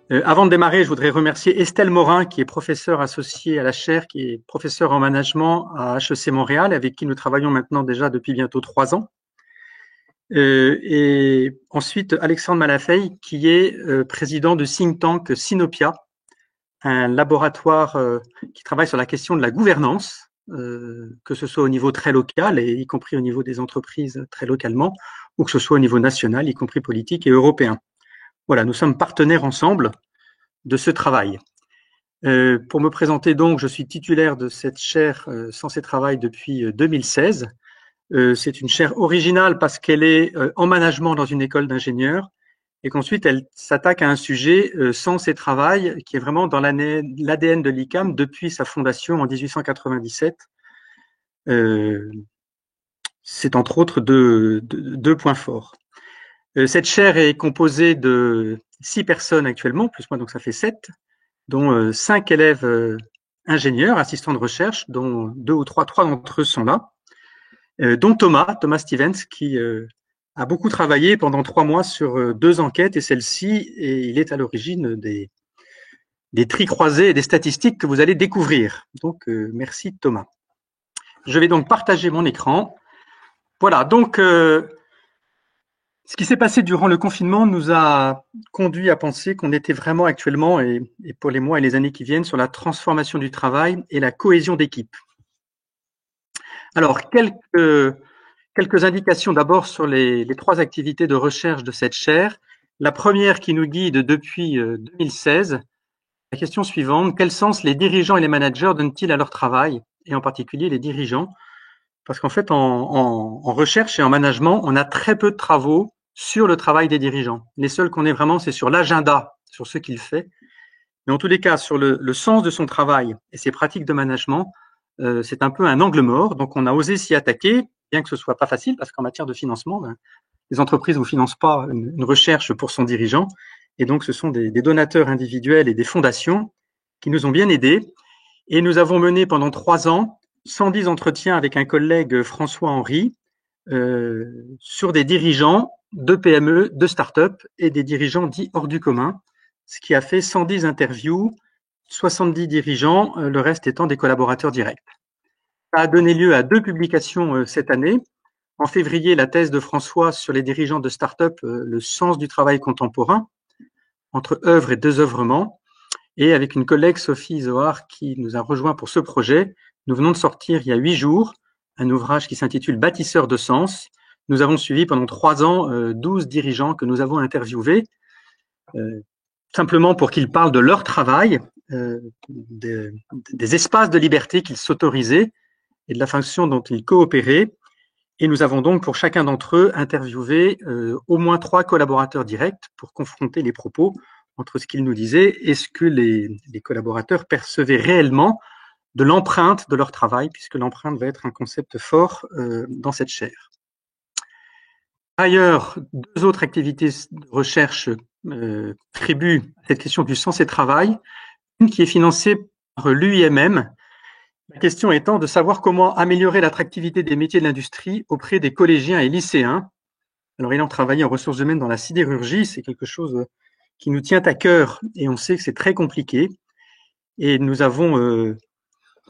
Avant de démarrer, je voudrais remercier Estelle Morin, qui est professeure associée à la chaire, qui est professeure en management à HEC Montréal, avec qui nous travaillons maintenant déjà depuis bientôt 3 ans. Et ensuite, Alexandre Malafey, qui est président du think tank Sinopia, un laboratoire qui travaille sur la question de la gouvernance, que ce soit au niveau très local, et y compris au niveau des entreprises très localement, ou que ce soit au niveau national, y compris politique et européen. Voilà, nous sommes partenaires ensemble de ce travail. Pour me présenter donc, je suis titulaire de cette chaire Sens et Travail depuis 2016. C'est une chaire originale parce qu'elle est en management dans une école d'ingénieurs et qu'ensuite elle s'attaque à un sujet Sens et Travail qui est vraiment dans l'ADN de l'ICAM depuis sa fondation en 1897. C'est entre autres deux points forts. Cette chaire est composée de 6 personnes actuellement, plus moi, donc ça fait 7, dont 5 élèves ingénieurs, assistants de recherche, dont 2 ou 3 d'entre eux sont là, dont Thomas Stevens, qui a beaucoup travaillé pendant 3 mois sur 2 enquêtes, et celle-ci, et il est à l'origine des tris croisés et des statistiques que vous allez découvrir. Donc, merci Thomas. Je vais donc partager mon écran. Voilà, donc ce qui s'est passé durant le confinement nous a conduit à penser qu'on était vraiment actuellement, et pour les mois et les années qui viennent, sur la transformation du travail et la cohésion d'équipe. Alors, quelques indications d'abord sur les 3 activités de recherche de cette chaire. La première qui nous guide depuis 2016, la question suivante, quel sens les dirigeants et les managers donnent-ils à leur travail, et en particulier les dirigeants? Parce qu'en fait, en recherche et en management, on a très peu de travaux sur le travail des dirigeants. Les seuls qu'on ait vraiment, c'est sur l'agenda, sur ce qu'il fait. Mais en tous les cas, sur le sens de son travail et ses pratiques de management, c'est un peu un angle mort. Donc, on a osé s'y attaquer, bien que ce soit pas facile, parce qu'en matière de financement, les entreprises ne financent pas une recherche pour son dirigeant. Et donc, ce sont des donateurs individuels et des fondations qui nous ont bien aidés. Et nous avons mené pendant 3 ans 110 entretiens avec un collègue, François Henry, sur des dirigeants de PME, de start-up et des dirigeants dits hors du commun, ce qui a fait 110 interviews, 70 dirigeants, le reste étant des collaborateurs directs. Ça a donné lieu à 2 publications cette année. En février, la thèse de François sur les dirigeants de start-up, le sens du travail contemporain, entre œuvre et désœuvrement. Et avec une collègue, Sophie Zohar, qui nous a rejoint pour ce projet, nous venons de sortir il y a 8 jours un ouvrage qui s'intitule Bâtisseurs de sens. Nous avons suivi pendant 3 ans 12 dirigeants que nous avons interviewés, simplement pour qu'ils parlent de leur travail, des espaces de liberté qu'ils s'autorisaient et de la façon dont ils coopéraient. Et nous avons donc pour chacun d'entre eux interviewé au moins 3 collaborateurs directs pour confronter les propos entre ce qu'ils nous disaient et ce que les collaborateurs percevaient réellement de l'empreinte de leur travail, puisque l'empreinte va être un concept fort dans cette chaire. Par ailleurs, 2 autres activités de recherche contribuent à cette question du sens et travail. Une qui est financée par l'UIMM, la question étant de savoir comment améliorer l'attractivité des métiers de l'industrie auprès des collégiens et lycéens. Alors, ayant travaillé en ressources humaines dans la sidérurgie, c'est quelque chose qui nous tient à cœur et on sait que c'est très compliqué. Et nous avons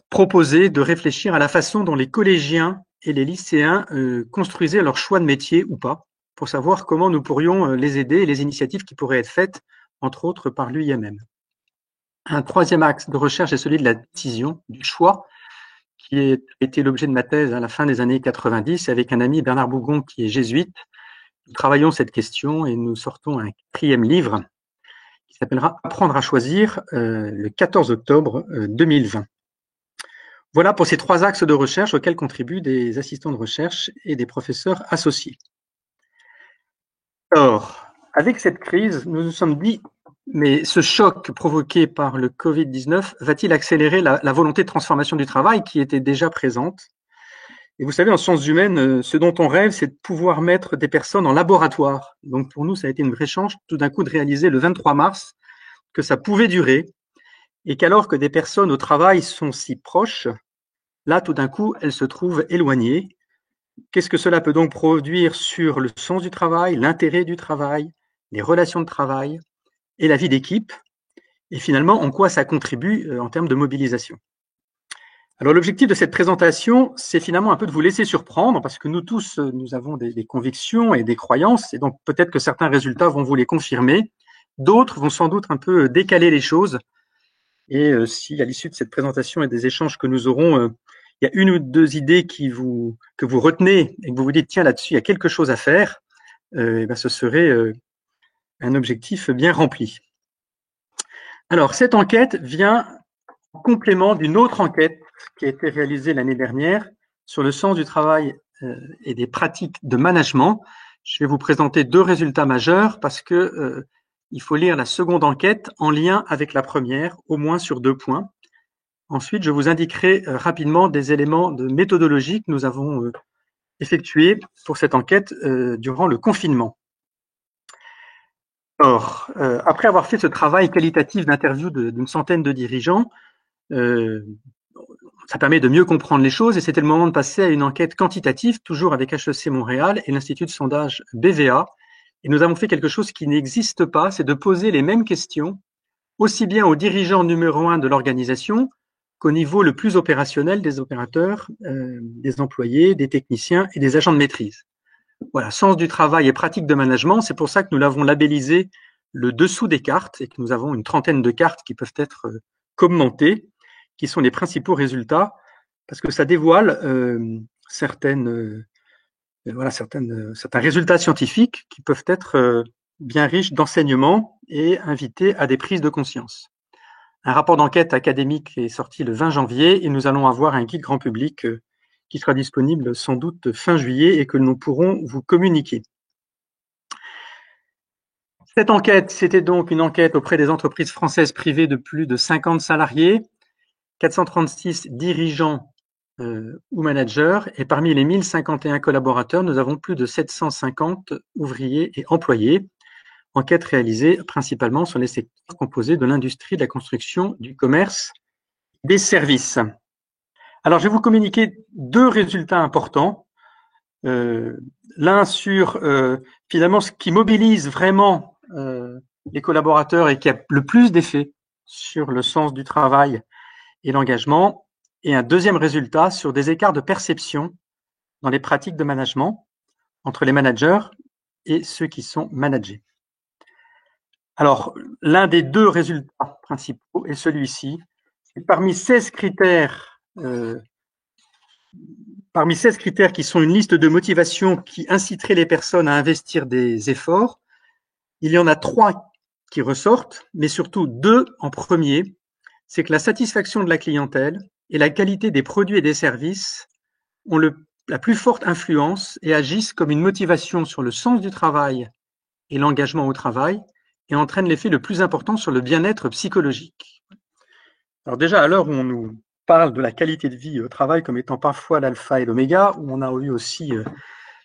proposé de réfléchir à la façon dont les collégiens et les lycéens construisaient leur choix de métier ou pas, pour savoir comment nous pourrions les aider et les initiatives qui pourraient être faites, entre autres par l'UIMM. Un 3e axe de recherche est celui de la décision, du choix, qui a été l'objet de ma thèse à la fin des années 90, avec un ami, Bernard Bougon, qui est jésuite. Nous travaillons cette question et nous sortons un 4e livre qui s'appellera Apprendre à choisir le 14 octobre 2020. Voilà pour ces 3 axes de recherche auxquels contribuent des assistants de recherche et des professeurs associés. Alors, avec cette crise, nous nous sommes dit, mais ce choc provoqué par le Covid-19 va-t-il accélérer la volonté de transformation du travail qui était déjà présente? Et vous savez, en sciences humaines, ce dont on rêve, c'est de pouvoir mettre des personnes en laboratoire. Donc pour nous, ça a été une vraie chance tout d'un coup de réaliser le 23 mars que ça pouvait durer et qu'alors que des personnes au travail sont si proches, là, tout d'un coup, elles se trouvent éloignées. Qu'est-ce que cela peut donc produire sur le sens du travail, l'intérêt du travail, les relations de travail et la vie d'équipe, et finalement en quoi ça contribue en termes de mobilisation. Alors l'objectif de cette présentation, c'est finalement un peu de vous laisser surprendre, parce que nous tous, nous avons des convictions et des croyances, et donc peut-être que certains résultats vont vous les confirmer, d'autres vont sans doute un peu décaler les choses, et si à l'issue de cette présentation et des échanges que nous aurons, il y a une ou deux idées que vous retenez et que vous vous dites, tiens, là-dessus, il y a quelque chose à faire, et ben, ce serait un objectif bien rempli. Alors, cette enquête vient en complément d'une autre enquête qui a été réalisée l'année dernière sur le sens du travail et des pratiques de management. Je vais vous présenter deux résultats majeurs parce que il faut lire la seconde enquête en lien avec la première, au moins sur 2 points. Ensuite, je vous indiquerai rapidement des éléments de méthodologie que nous avons effectués pour cette enquête durant le confinement. Or, après avoir fait ce travail qualitatif d'interview d'une centaine de dirigeants, ça permet de mieux comprendre les choses et c'était le moment de passer à une enquête quantitative, toujours avec HEC Montréal et l'Institut de sondage BVA. Et nous avons fait quelque chose qui n'existe pas, c'est de poser les mêmes questions, aussi bien aux dirigeants numéro 1 de l'organisation qu'au niveau le plus opérationnel des opérateurs, des employés, des techniciens et des agents de maîtrise. Voilà, sens du travail et pratique de management, c'est pour ça que nous l'avons labellisé le dessous des cartes et que nous avons une trentaine de cartes qui peuvent être commentées, qui sont les principaux résultats, parce que ça dévoile certains résultats scientifiques qui peuvent être bien riches d'enseignements et inviter à des prises de conscience. Un rapport d'enquête académique est sorti le 20 janvier et nous allons avoir un guide grand public qui sera disponible sans doute fin juillet et que nous pourrons vous communiquer. Cette enquête, c'était donc une enquête auprès des entreprises françaises privées de plus de 50 salariés, 436 dirigeants ou managers, et parmi les 1051 collaborateurs, nous avons plus de 750 ouvriers et employés. Enquête réalisée principalement sur les secteurs composés de l'industrie, de la construction, du commerce, des services. Alors, je vais vous communiquer deux résultats importants. L'un sur finalement ce qui mobilise vraiment les collaborateurs et qui a le plus d'effet sur le sens du travail et l'engagement, et un deuxième résultat sur des écarts de perception dans les pratiques de management entre les managers et ceux qui sont managés. Alors, l'un des deux résultats principaux est celui-ci. Parmi 16 critères qui sont une liste de motivation qui inciterait les personnes à investir des efforts, il y en a 3 qui ressortent, mais surtout 2 en premier. C'est que la satisfaction de la clientèle et la qualité des produits et des services ont la plus forte influence et agissent comme une motivation sur le sens du travail et l'engagement au travail et entraînent l'effet le plus important sur le bien-être psychologique. Alors déjà, à l'heure où on nous parle de la qualité de vie au travail comme étant parfois l'alpha et l'oméga, où on a eu aussi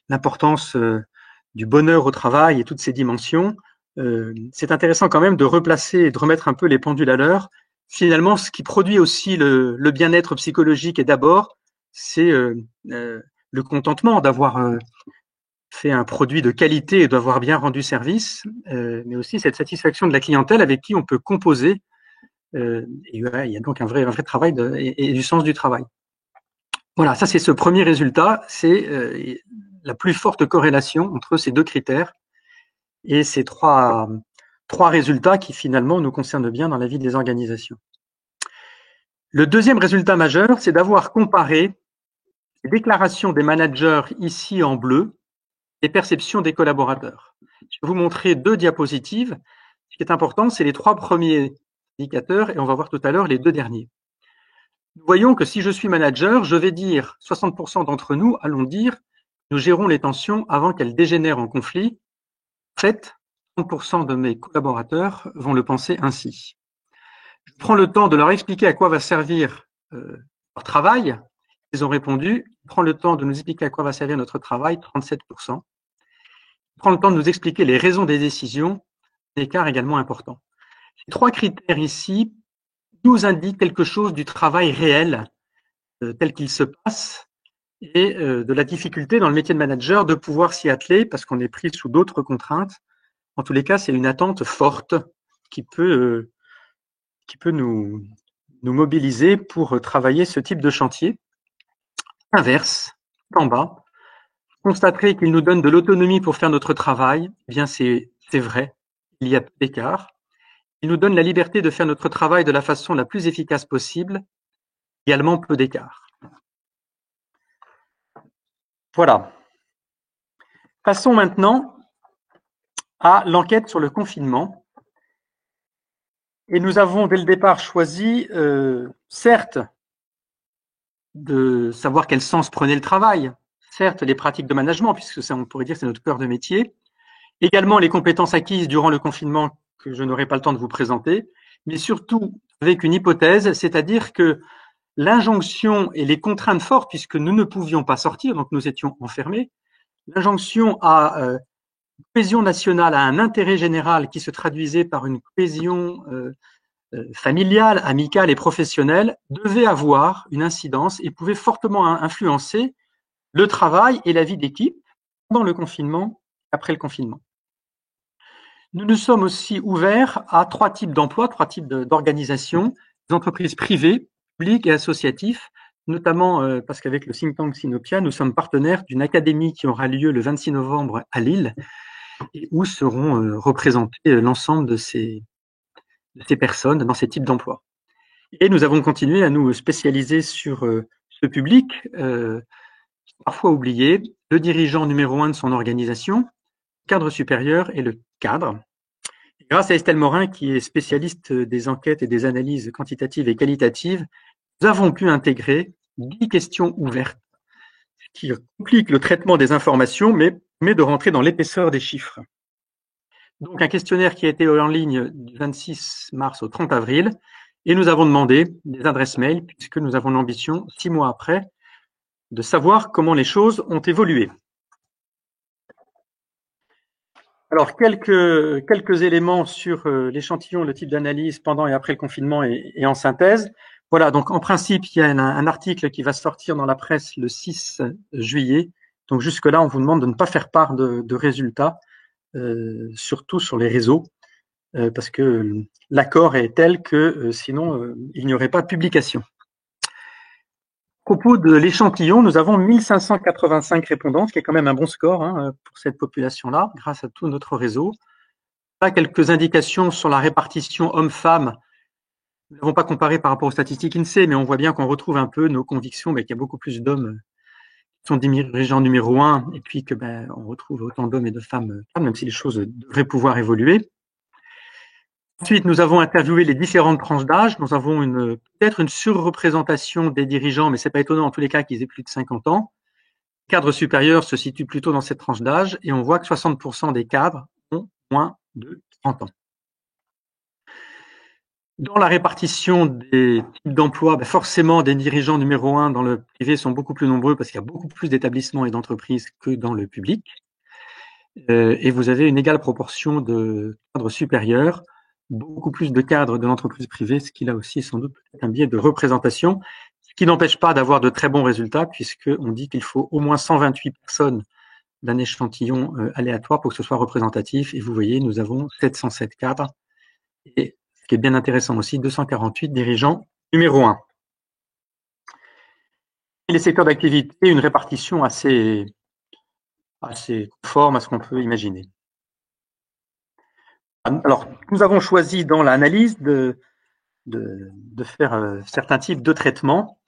l'importance du bonheur au travail et toutes ces dimensions, c'est intéressant quand même de replacer et de remettre un peu les pendules à l'heure. Finalement, ce qui produit aussi le bien-être psychologique et d'abord, c'est le contentement d'avoir fait un produit de qualité et d'avoir bien rendu service, mais aussi cette satisfaction de la clientèle avec qui on peut composer. Et il y a donc un vrai travail et du sens du travail. Voilà, ça c'est ce premier résultat, c'est la plus forte corrélation entre ces deux critères et ces trois résultats qui finalement nous concernent bien dans la vie des organisations. Le deuxième résultat majeur, c'est d'avoir comparé les déclarations des managers ici en bleu et perceptions des collaborateurs. Je vais vous montrer 2 diapositives. Ce qui est important, c'est les 3 premiers indicateurs et on va voir tout à l'heure les 2 derniers. Nous voyons que si je suis manager, je vais dire, 60% d'entre nous allons dire, nous gérons les tensions avant qu'elles dégénèrent en conflit. En fait, 30% de mes collaborateurs vont le penser ainsi. Je prends le temps de leur expliquer à quoi va servir leur travail. Ils ont répondu, prends le temps de nous expliquer à quoi va servir notre travail, 37%. Prends le temps de nous expliquer les raisons des décisions, écart également important. Ces 3 critères ici nous indiquent quelque chose du travail réel tel qu'il se passe et de la difficulté dans le métier de manager de pouvoir s'y atteler parce qu'on est pris sous d'autres contraintes. En tous les cas, c'est une attente forte qui peut qui peut nous mobiliser pour travailler ce type de chantier. Inverse, en bas, constater qu'il nous donne de l'autonomie pour faire notre travail, eh bien c'est vrai, il y a peu d'écart. Il nous donne la liberté de faire notre travail de la façon la plus efficace possible, également peu d'écart. Voilà. Passons maintenant à l'enquête sur le confinement. Et nous avons dès le départ choisi, certes, de savoir quel sens prenait le travail, certes les pratiques de management, puisque ça, on pourrait dire que c'est notre cœur de métier, également les compétences acquises durant le confinement que je n'aurai pas le temps de vous présenter, mais surtout avec une hypothèse, c'est-à-dire que l'injonction et les contraintes fortes, puisque nous ne pouvions pas sortir, donc nous étions enfermés, l'injonction à cohésion nationale, à un intérêt général qui se traduisait par une cohésion familiale, amicale et professionnelle, devait avoir une incidence et pouvait fortement influencer le travail et la vie d'équipe pendant le confinement, après le confinement. Nous nous sommes aussi ouverts à trois types d'emplois, trois types d'organisations, des entreprises privées, publiques et associatives, notamment parce qu'avec le think tank Sinopia, nous sommes partenaires d'une académie qui aura lieu le 26 novembre à Lille, et où seront représentés l'ensemble de ces personnes dans ces types d'emplois. Et nous avons continué à nous spécialiser sur ce public, parfois oublié, le dirigeant numéro 1 de son organisation, le cadre supérieur et le cadre. Et grâce à Estelle Morin, qui est spécialiste des enquêtes et des analyses quantitatives et qualitatives, nous avons pu intégrer 10 questions ouvertes, ce qui complique le traitement des informations, mais de rentrer dans l'épaisseur des chiffres. Donc un questionnaire qui a été en ligne du 26 mars au 30 avril, et nous avons demandé des adresses mail, puisque nous avons l'ambition, 6 mois après, de savoir comment les choses ont évolué. Alors, quelques éléments sur l'échantillon, le type d'analyse pendant et après le confinement et en synthèse. Voilà, donc en principe, il y a un article qui va sortir dans la presse le 6 juillet. Donc jusque-là, on vous demande de ne pas faire part de résultats, surtout sur les réseaux, parce que l'accord est tel que sinon, il n'y aurait pas de publication. À propos de l'échantillon, nous avons 1585 répondants, ce qui est quand même un bon score pour cette population-là, grâce à tout notre réseau. Là, quelques indications sur la répartition hommes-femmes. Nous n'avons pas comparé par rapport aux statistiques INSEE, mais on voit bien qu'on retrouve un peu nos convictions, qu'il y a beaucoup plus d'hommes qui sont dirigeants numéro 1, et puis que on retrouve autant d'hommes et de femmes, même si les choses devraient pouvoir évoluer. Ensuite, nous avons interviewé les différentes tranches d'âge. Nous avons peut-être une surreprésentation des dirigeants, mais c'est pas étonnant en tous les cas qu'ils aient plus de 50 ans. Le cadre supérieur se situe plutôt dans cette tranche d'âge et on voit que 60% des cadres ont moins de 30 ans. Dans la répartition des types d'emplois, forcément, des dirigeants numéro 1 dans le privé sont beaucoup plus nombreux parce qu'il y a beaucoup plus d'établissements et d'entreprises que dans le public. Et vous avez une égale proportion de cadres supérieurs, beaucoup plus de cadres de l'entreprise privée, ce qui là aussi est sans doute un biais de représentation, ce qui n'empêche pas d'avoir de très bons résultats, puisqu'on dit qu'il faut au moins 128 personnes d'un échantillon aléatoire pour que ce soit représentatif. Et vous voyez, nous avons 707 cadres. Et ce qui est bien intéressant aussi, 248 dirigeants numéro 1. Et les secteurs d'activité, une répartition assez conforme à ce qu'on peut imaginer. Alors, nous avons choisi dans l'analyse de faire certains types de traitements,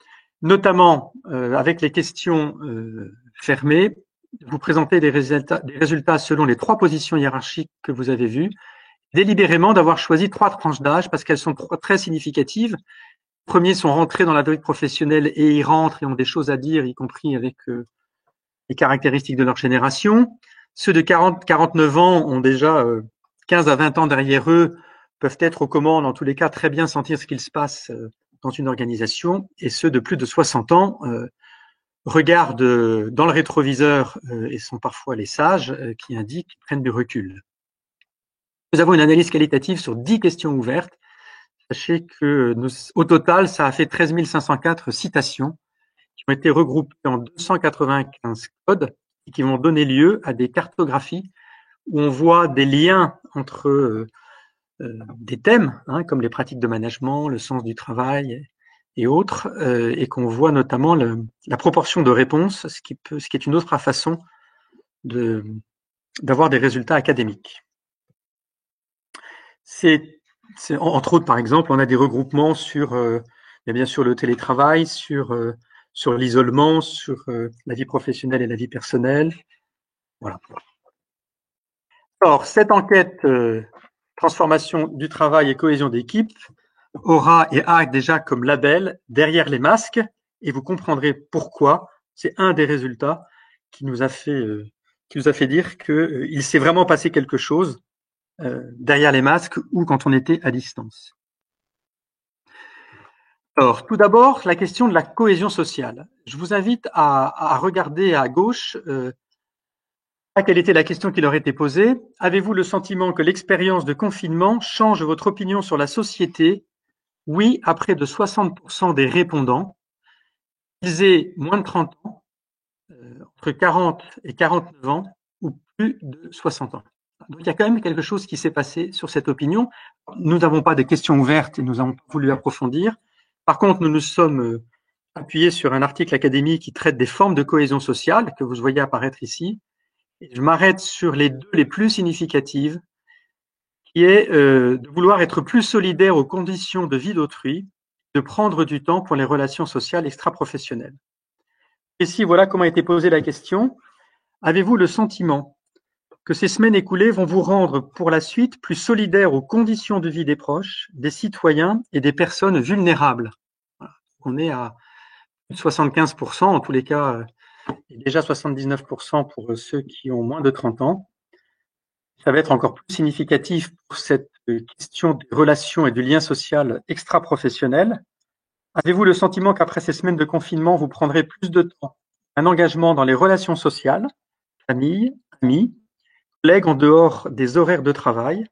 notamment avec les questions fermées, vous présenter des résultats selon les 3 positions hiérarchiques que vous avez vues, délibérément d'avoir choisi 3 tranches d'âge parce qu'elles sont très significatives. Les premiers sont rentrés dans la vie professionnelle et y rentrent et ont des choses à dire, y compris avec les caractéristiques de leur génération. Ceux de 40-49 ans ont déjà 15 à 20 ans derrière eux, peuvent être aux commandes, en tous les cas, très bien sentir ce qu'il se passe dans une organisation. Et ceux de plus de 60 ans regardent dans le rétroviseur et sont parfois les sages qui indiquent, prennent du recul. Nous avons une analyse qualitative sur 10 questions ouvertes. Sachez que au total, ça a fait 13 504 citations qui ont été regroupées en 295 codes et qui vont donner lieu à des cartographies où on voit des liens entre des thèmes, comme les pratiques de management, le sens du travail et autres, et qu'on voit notamment la proportion de réponses, ce qui est une autre façon d'avoir des résultats académiques. Entre autres, par exemple, on a des regroupements sur, bien sûr, le télétravail, sur l'isolement, sur la vie professionnelle et la vie personnelle. Voilà. Alors, cette enquête transformation du travail et cohésion d'équipe aura et a déjà comme label derrière les masques, et vous comprendrez pourquoi. C'est un des résultats qui nous a fait dire qu'il s'est vraiment passé quelque chose derrière les masques ou quand on était à distance. Alors, tout d'abord, la question de la cohésion sociale. Je vous invite à regarder à gauche quelle était la question qui leur était posée. Avez-vous le sentiment que l'expérience de confinement change votre opinion sur la société? Oui, à près de 60% des répondants. Ils aient moins de 30 ans, entre 40 et 49 ans, ou plus de 60 ans. Donc, il y a quand même quelque chose qui s'est passé sur cette opinion. Nous n'avons pas de questions ouvertes et nous avons voulu approfondir. Par contre, nous nous sommes appuyés sur un article académique qui traite des formes de cohésion sociale que vous voyez apparaître ici. Et je m'arrête sur les deux les plus significatives, qui est de vouloir être plus solidaire aux conditions de vie d'autrui, de prendre du temps pour les relations sociales extra-professionnelles. Ici, voilà comment a été posée la question. Avez-vous le sentiment que ces semaines écoulées vont vous rendre pour la suite plus solidaire aux conditions de vie des proches, des citoyens et des personnes vulnérables? Voilà. On est à 75%, en tous les cas, et déjà 79% pour ceux qui ont moins de 30 ans. Ça va être encore plus significatif pour cette question des relations et du lien social extra-professionnel. Avez-vous le sentiment qu'après ces semaines de confinement, vous prendrez plus de temps, un engagement dans les relations sociales, famille, amis, collègues en dehors des horaires de travail,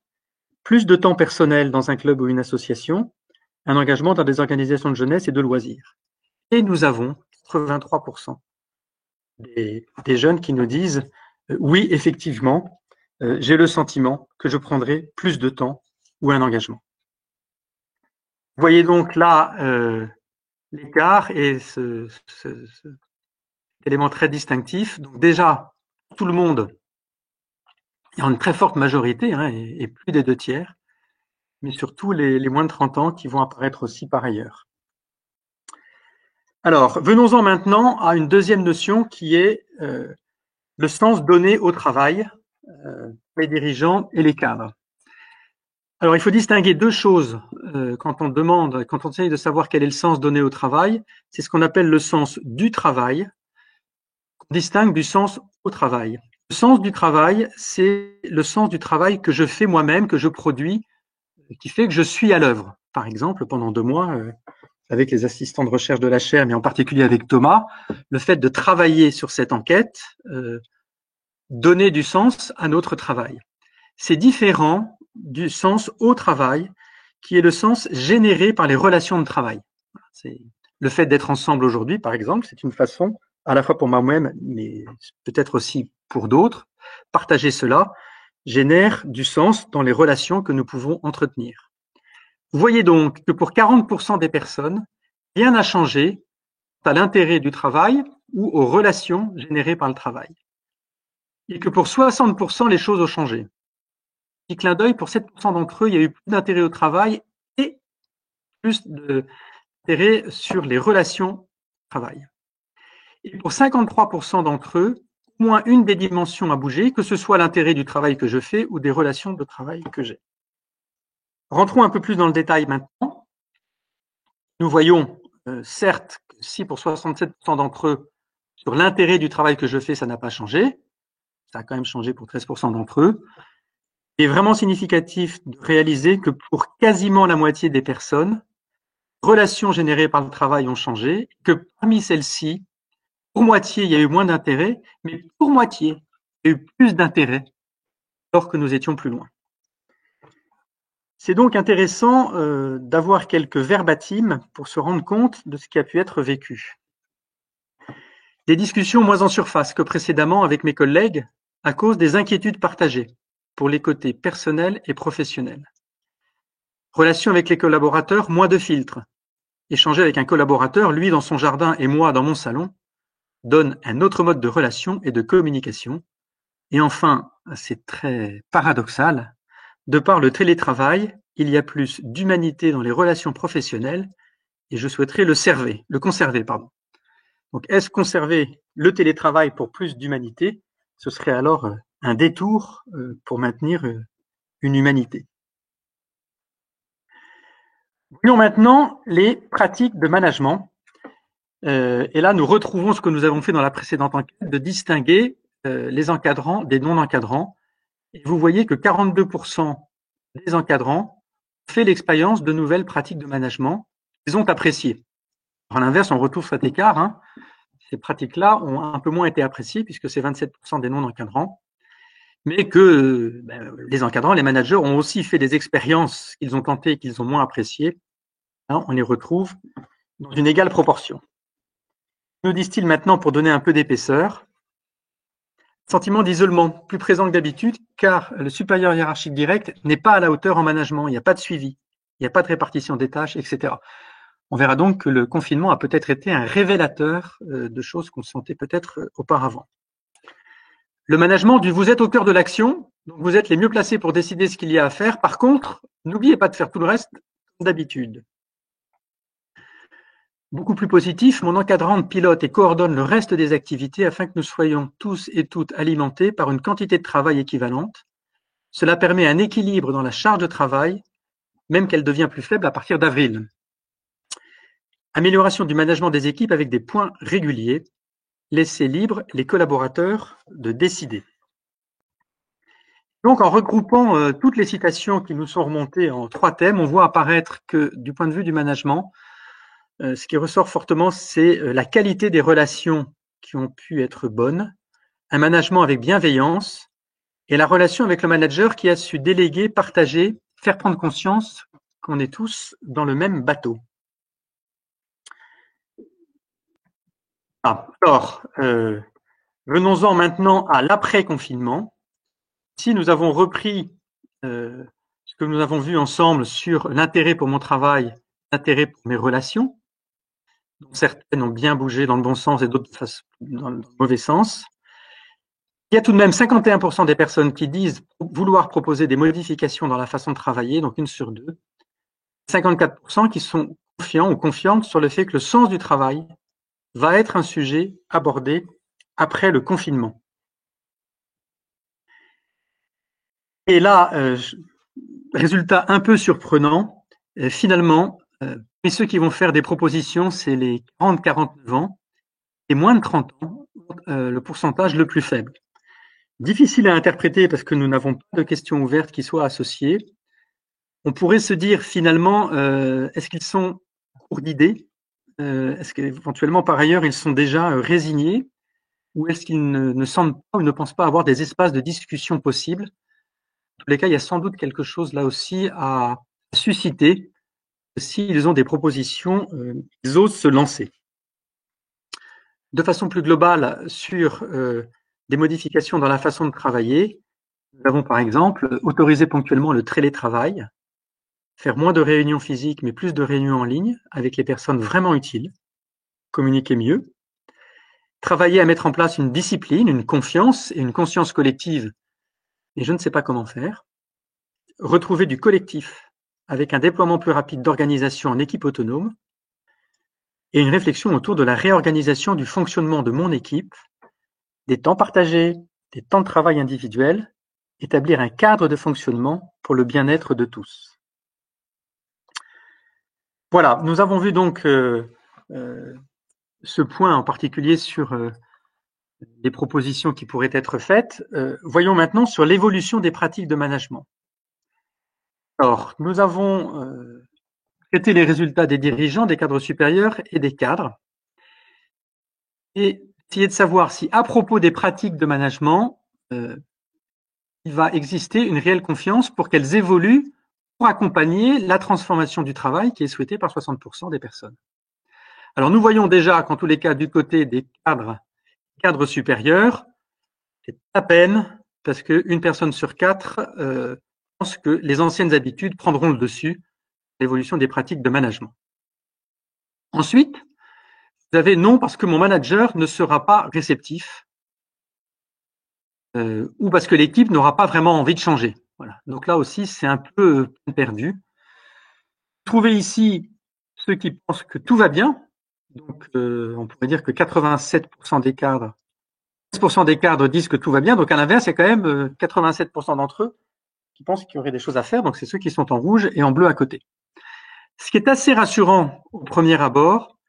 plus de temps personnel dans un club ou une association, un engagement dans des organisations de jeunesse et de loisirs? Et nous avons 83% des jeunes qui nous disent oui, effectivement, j'ai le sentiment que je prendrai plus de temps ou un engagement. Vous voyez donc là l'écart et cet élément très distinctif. Donc déjà, tout le monde, il y a une très forte majorité, et plus des 2/3, mais surtout les moins de 30 ans qui vont apparaître aussi par ailleurs. Alors, venons-en maintenant à une deuxième notion qui est le sens donné au travail, les dirigeants et les cadres. Alors, il faut distinguer deux choses quand on essaye de savoir quel est le sens donné au travail. C'est ce qu'on appelle le sens du travail, qu'on distingue du sens au travail. Le sens du travail, c'est le sens du travail que je fais moi-même, que je produis, qui fait que je suis à l'œuvre. Par exemple, pendant 2 mois, avec les assistants de recherche de la chaire, mais en particulier avec Thomas, le fait de travailler sur cette enquête donnait du sens à notre travail. C'est différent du sens au travail, qui est le sens généré par les relations de travail. C'est le fait d'être ensemble aujourd'hui, par exemple, c'est une façon, à la fois pour moi-même, mais peut-être aussi pour d'autres, partager cela génère du sens dans les relations que nous pouvons entretenir. Vous voyez donc que pour 40% des personnes, rien n'a changé à l'intérêt du travail ou aux relations générées par le travail. Et que pour 60%, les choses ont changé. Petit clin d'œil, pour 7% d'entre eux, il y a eu plus d'intérêt au travail et plus d'intérêt sur les relations au travail. Et pour 53% d'entre eux, au moins une des dimensions a bougé, que ce soit l'intérêt du travail que je fais ou des relations de travail que j'ai. Rentrons un peu plus dans le détail maintenant. Nous voyons, certes, que si pour 67% d'entre eux, sur l'intérêt du travail que je fais, ça n'a pas changé, ça a quand même changé pour 13% d'entre eux. Il est vraiment significatif de réaliser que pour quasiment la moitié des personnes, relations générées par le travail ont changé, que parmi celles-ci, pour moitié, il y a eu moins d'intérêt, mais pour moitié, il y a eu plus d'intérêt alors que nous étions plus loin. C'est donc intéressant d'avoir quelques verbatims pour se rendre compte de ce qui a pu être vécu. Des discussions moins en surface que précédemment avec mes collègues à cause des inquiétudes partagées pour les côtés personnels et professionnels. Relation avec les collaborateurs, moins de filtres. Échanger avec un collaborateur, lui dans son jardin et moi dans mon salon, donne un autre mode de relation et de communication. Et enfin, c'est très paradoxal, de par le télétravail, il y a plus d'humanité dans les relations professionnelles et je souhaiterais le conserver. Donc, est-ce conserver le télétravail pour plus d'humanité? Ce serait alors un détour pour maintenir une humanité. Voyons maintenant les pratiques de management. Et là, nous retrouvons ce que nous avons fait dans la précédente enquête, de distinguer les encadrants des non-encadrants. Et vous voyez que 42% des encadrants ont fait l'expérience de nouvelles pratiques de management qu'ils ont appréciées. À l'inverse, on retrouve cet écart. Ces pratiques-là ont un peu moins été appréciées puisque c'est 27% des non-encadrants, mais que les encadrants, les managers ont aussi fait des expériences qu'ils ont tentées et qu'ils ont moins appréciées. On les retrouve dans une égale proportion. Que nous disent-ils maintenant pour donner un peu d'épaisseur? Sentiment d'isolement, plus présent que d'habitude, car le supérieur hiérarchique direct n'est pas à la hauteur en management, il n'y a pas de suivi, il n'y a pas de répartition des tâches, etc. On verra donc que le confinement a peut-être été un révélateur de choses qu'on sentait peut-être auparavant. Le management du vous êtes au cœur de l'action, donc vous êtes les mieux placés pour décider ce qu'il y a à faire. Par contre, n'oubliez pas de faire tout le reste comme d'habitude. Beaucoup plus positif, mon encadrante pilote et coordonne le reste des activités afin que nous soyons tous et toutes alimentés par une quantité de travail équivalente. Cela permet un équilibre dans la charge de travail, même qu'elle devient plus faible à partir d'avril. Amélioration du management des équipes avec des points réguliers. Laisser libre les collaborateurs de décider. Donc, en regroupant toutes les citations qui nous sont remontées en 3 thèmes, on voit apparaître que du point de vue du management, ce qui ressort fortement, c'est la qualité des relations qui ont pu être bonnes, un management avec bienveillance et la relation avec le manager qui a su déléguer, partager, faire prendre conscience qu'on est tous dans le même bateau. Alors, venons-en maintenant à l'après-confinement. Ici, nous avons repris ce que nous avons vu ensemble sur l'intérêt pour mon travail, l'intérêt pour mes relations. Donc, certaines ont bien bougé dans le bon sens et d'autres dans le mauvais sens. Il y a tout de même 51% des personnes qui disent vouloir proposer des modifications dans la façon de travailler, donc 1 sur 2. 54% qui sont confiants ou confiantes sur le fait que le sens du travail va être un sujet abordé après le confinement. Et là, résultat un peu surprenant, finalement, et ceux qui vont faire des propositions, c'est les 40-49 ans et moins de 30 ans, le pourcentage le plus faible. Difficile à interpréter parce que nous n'avons pas de questions ouvertes qui soient associées. On pourrait se dire finalement, est-ce qu'ils sont en cours d'idées? Est-ce qu'éventuellement, par ailleurs, ils sont déjà résignés? Ou est-ce qu'ils ne semblent pas ou ne pensent pas avoir des espaces de discussion possibles? En tous les cas, il y a sans doute quelque chose là aussi à susciter. S'ils ont des propositions, ils osent se lancer. De façon plus globale, sur des modifications dans la façon de travailler, nous avons par exemple autorisé ponctuellement le télétravail, faire moins de réunions physiques mais plus de réunions en ligne avec les personnes vraiment utiles, communiquer mieux, travailler à mettre en place une discipline, une confiance et une conscience collective, et je ne sais pas comment faire, retrouver du collectif avec un déploiement plus rapide d'organisation en équipe autonome et une réflexion autour de la réorganisation du fonctionnement de mon équipe, des temps partagés, des temps de travail individuels, établir un cadre de fonctionnement pour le bien-être de tous. Voilà, nous avons vu donc ce point en particulier sur les propositions qui pourraient être faites. Voyons maintenant sur l'évolution des pratiques de management. Alors, nous avons traité les résultats des dirigeants, des cadres supérieurs et des cadres, et essayer de savoir si, à propos des pratiques de management, il va exister une réelle confiance pour qu'elles évoluent pour accompagner la transformation du travail qui est souhaitée par 60% des personnes. Alors, nous voyons déjà qu'en tous les cas, du côté des cadres supérieurs, c'est à peine parce qu'une personne sur 4 pense que les anciennes habitudes prendront le dessus l'évolution des pratiques de management. Ensuite, vous avez non parce que mon manager ne sera pas réceptif ou parce que l'équipe n'aura pas vraiment envie de changer. Voilà. Donc là aussi, c'est un peu perdu. Vous trouvez ici ceux qui pensent que tout va bien. Donc, on pourrait dire que 87% des cadres, 15% des cadres disent que tout va bien. Donc, à l'inverse, il y a quand même 87% d'entre eux qui pensent qu'il y aurait des choses à faire. Donc, c'est ceux qui sont en rouge et en bleu à côté. Ce qui est assez rassurant au premier abord,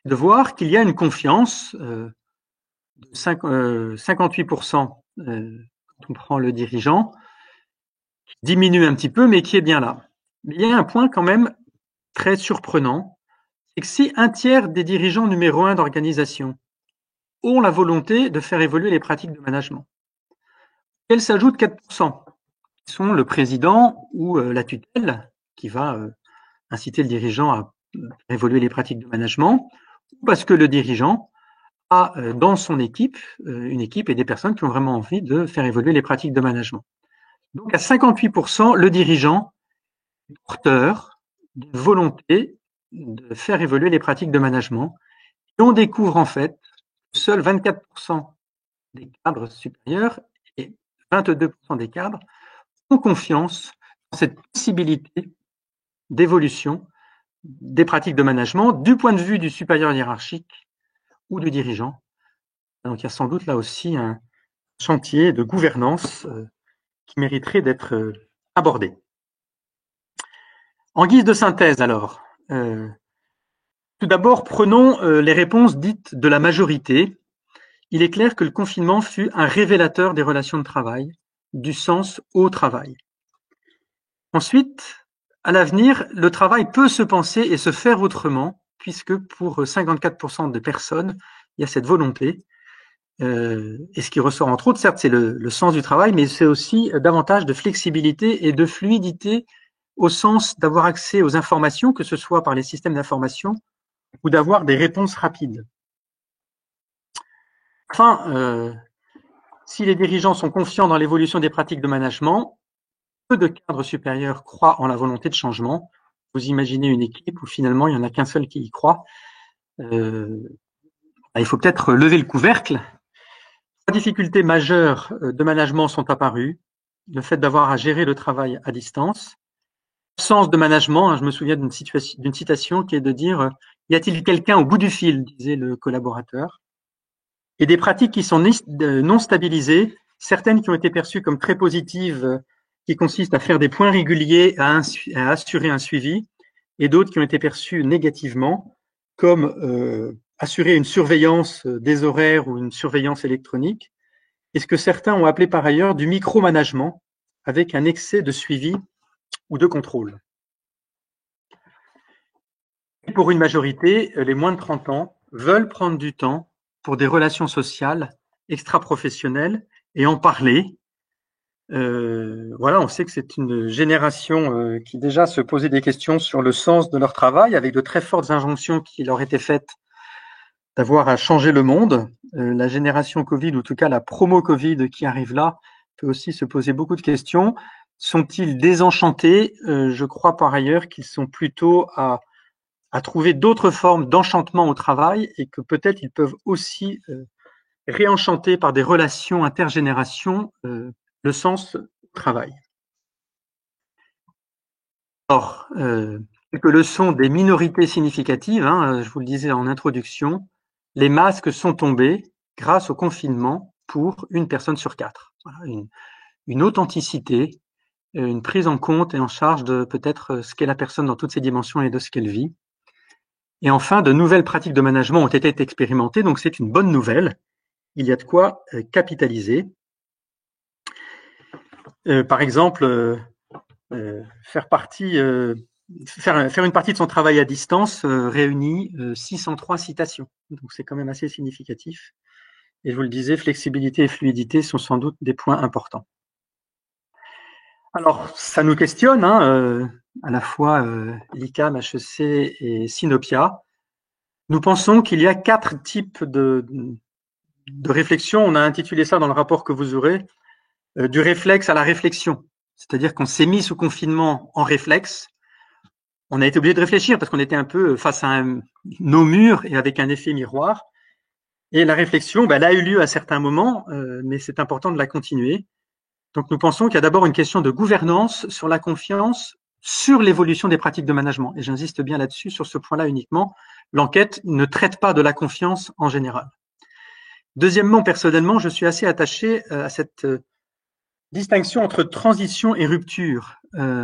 de voir qu'il y a une confiance de 58% quand on prend le dirigeant, qui diminue un petit peu, mais qui est bien là. Mais il y a un point quand même très surprenant, c'est que si un tiers des dirigeants numéro 1 d'organisation ont la volonté de faire évoluer les pratiques de management, elles s'ajoutent 4%, qui sont le président ou la tutelle, qui va inciter le dirigeant à évoluer les pratiques de management, parce que le dirigeant a dans son équipe une équipe et des personnes qui ont vraiment envie de faire évoluer les pratiques de management. Donc à 58%, le dirigeant est porteur d'une volonté de faire évoluer les pratiques de management. Et on découvre en fait que seuls 24% des cadres supérieurs et 22% des cadres ont confiance dans cette possibilité d'évolution des pratiques de management du point de vue du supérieur hiérarchique ou du dirigeant. Donc il y a sans doute là aussi un chantier de gouvernance qui mériterait d'être abordé. En guise de synthèse alors, tout d'abord prenons les réponses dites de la majorité. Il est clair que le confinement fut un révélateur des relations de travail, du sens au travail. Ensuite, à l'avenir, le travail peut se penser et se faire autrement, puisque pour 54% de personnes, il y a cette volonté. Et ce qui ressort entre autres, certes, c'est le sens du travail, mais c'est aussi davantage de flexibilité et de fluidité au sens d'avoir accès aux informations, que ce soit par les systèmes d'information ou d'avoir des réponses rapides. Enfin, si les dirigeants sont confiants dans l'évolution des pratiques de management, peu de cadres supérieurs croient en la volonté de changement. Vous imaginez une équipe où finalement il n'y en a qu'un seul qui y croit. Il faut peut-être lever le couvercle. Trois difficultés majeures de management sont apparues. Le fait d'avoir à gérer le travail à distance. L'absence de management, je me souviens d'une citation qui est de dire « Y a-t-il quelqu'un au bout du fil ?» disait le collaborateur. Et des pratiques qui sont non stabilisées, certaines qui ont été perçues comme très positives, qui consistent à faire des points réguliers, à assurer un suivi, et d'autres qui ont été perçues négativement, comme assurer une surveillance des horaires ou une surveillance électronique, et ce que certains ont appelé par ailleurs du micromanagement, avec un excès de suivi ou de contrôle. Et pour une majorité, les moins de 30 ans veulent prendre du temps pour des relations sociales extra-professionnelles et en parler. Voilà, on sait que c'est une génération qui déjà se posait des questions sur le sens de leur travail, avec de très fortes injonctions qui leur étaient faites d'avoir à changer le monde. La génération Covid, ou en tout cas la promo Covid qui arrive là, peut aussi se poser beaucoup de questions. Sont-ils désenchantés? Je crois par ailleurs qu'ils sont plutôt à trouver d'autres formes d'enchantement au travail et que peut-être ils peuvent aussi réenchanter par des relations intergénérations le sens du travail. Alors, quelques leçons des minorités significatives, je vous le disais en introduction, les masques sont tombés grâce au confinement pour une personne sur 4. Voilà, une authenticité, une prise en compte et en charge de peut-être ce qu'est la personne dans toutes ses dimensions et de ce qu'elle vit. Et enfin, de nouvelles pratiques de management ont été expérimentées, donc c'est une bonne nouvelle. Il y a de quoi capitaliser. Par exemple, faire une partie de son travail à distance réunit 603 citations. Donc c'est quand même assez significatif. Et je vous le disais, flexibilité et fluidité sont sans doute des points importants. Alors, ça nous questionne, à la fois l'ICAM, HEC et Sinopia. Nous pensons qu'il y a 4 types de réflexion. On a intitulé ça dans le rapport que vous aurez, du réflexe à la réflexion. C'est-à-dire qu'on s'est mis sous confinement en réflexe on a été obligé de réfléchir parce qu'on était un peu face à nos murs et avec un effet miroir. Et la réflexion, elle a eu lieu à certains moments, mais c'est important de la continuer. Donc, nous pensons qu'il y a d'abord une question de gouvernance sur la confiance, sur l'évolution des pratiques de management. Et j'insiste bien là-dessus, sur ce point-là uniquement. L'enquête ne traite pas de la confiance en général. Deuxièmement, personnellement, je suis assez attaché à cette distinction entre transition et rupture.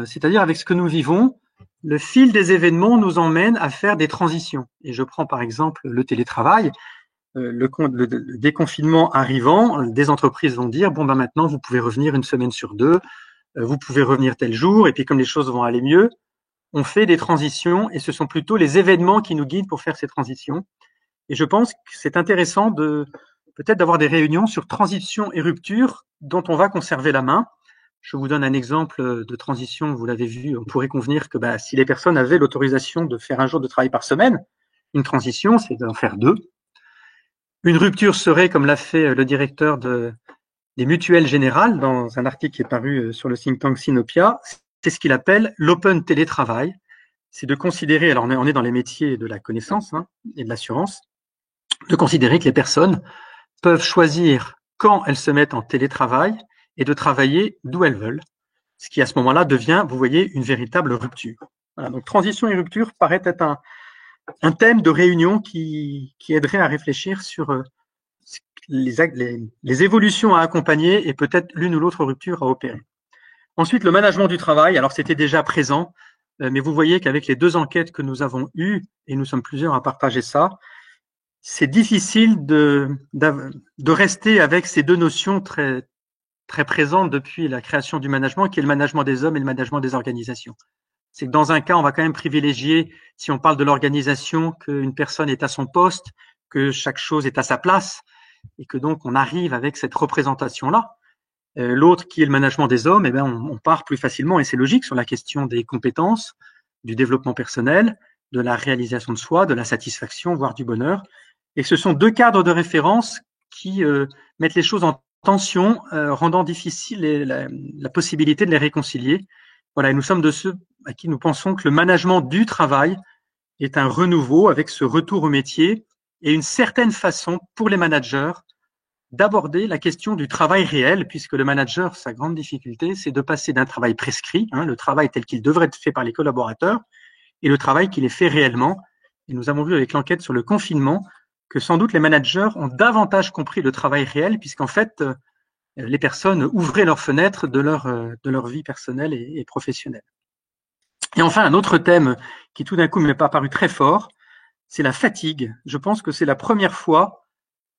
C'est-à-dire avec ce que nous vivons, le fil des événements nous emmène à faire des transitions. Et je prends par exemple le télétravail. Le déconfinement arrivant, des entreprises vont dire bon maintenant vous pouvez revenir une semaine sur deux, vous pouvez revenir tel jour, et puis comme les choses vont aller mieux, on fait des transitions et ce sont plutôt les événements qui nous guident pour faire ces transitions. Et je pense que c'est intéressant de peut-être d'avoir des réunions sur transition et rupture dont on va conserver la main. Je vous donne un exemple de transition, vous l'avez vu, on pourrait convenir que si les personnes avaient l'autorisation de faire un jour de travail par semaine, une transition, c'est d'en faire deux. Une rupture serait, comme l'a fait le directeur des mutuelles générales dans un article qui est paru sur le think tank Sinopia, c'est ce qu'il appelle l'open télétravail. C'est de considérer, alors on est dans les métiers de la connaissance et de l'assurance, de considérer que les personnes peuvent choisir quand elles se mettent en télétravail et de travailler d'où elles veulent, ce qui à ce moment-là devient, vous voyez, une véritable rupture. Voilà, donc transition et rupture paraît être un thème de réunion qui aiderait à réfléchir sur les évolutions à accompagner et peut-être l'une ou l'autre rupture à opérer. Ensuite, le management du travail. Alors, c'était déjà présent, mais vous voyez qu'avec les deux enquêtes que nous avons eues, et nous sommes plusieurs à partager ça, c'est difficile de rester avec ces deux notions très, très présentes depuis la création du management, qui est le management des hommes et le management des organisations. C'est que dans un cas, on va quand même privilégier, si on parle de l'organisation, qu'une personne est à son poste, que chaque chose est à sa place, et que donc on arrive avec cette représentation-là. L'autre, qui est le management des hommes, on part plus facilement, et c'est logique, sur la question des compétences, du développement personnel, de la réalisation de soi, de la satisfaction, voire du bonheur. Et ce sont deux cadres de référence qui mettent les choses en tension, rendant difficile la possibilité de les réconcilier. Voilà, et nous sommes de ceux à qui nous pensons que le management du travail est un renouveau avec ce retour au métier et une certaine façon pour les managers d'aborder la question du travail réel, puisque le manager, sa grande difficulté, c'est de passer d'un travail prescrit, le travail tel qu'il devrait être fait par les collaborateurs, et le travail qu'il est fait réellement. Et nous avons vu avec l'enquête sur le confinement que sans doute les managers ont davantage compris le travail réel, puisqu'en fait, les personnes ouvraient leurs fenêtres de leur vie personnelle et professionnelle. Et enfin, un autre thème qui tout d'un coup m'est apparu très fort, c'est la fatigue. Je pense que c'est la première fois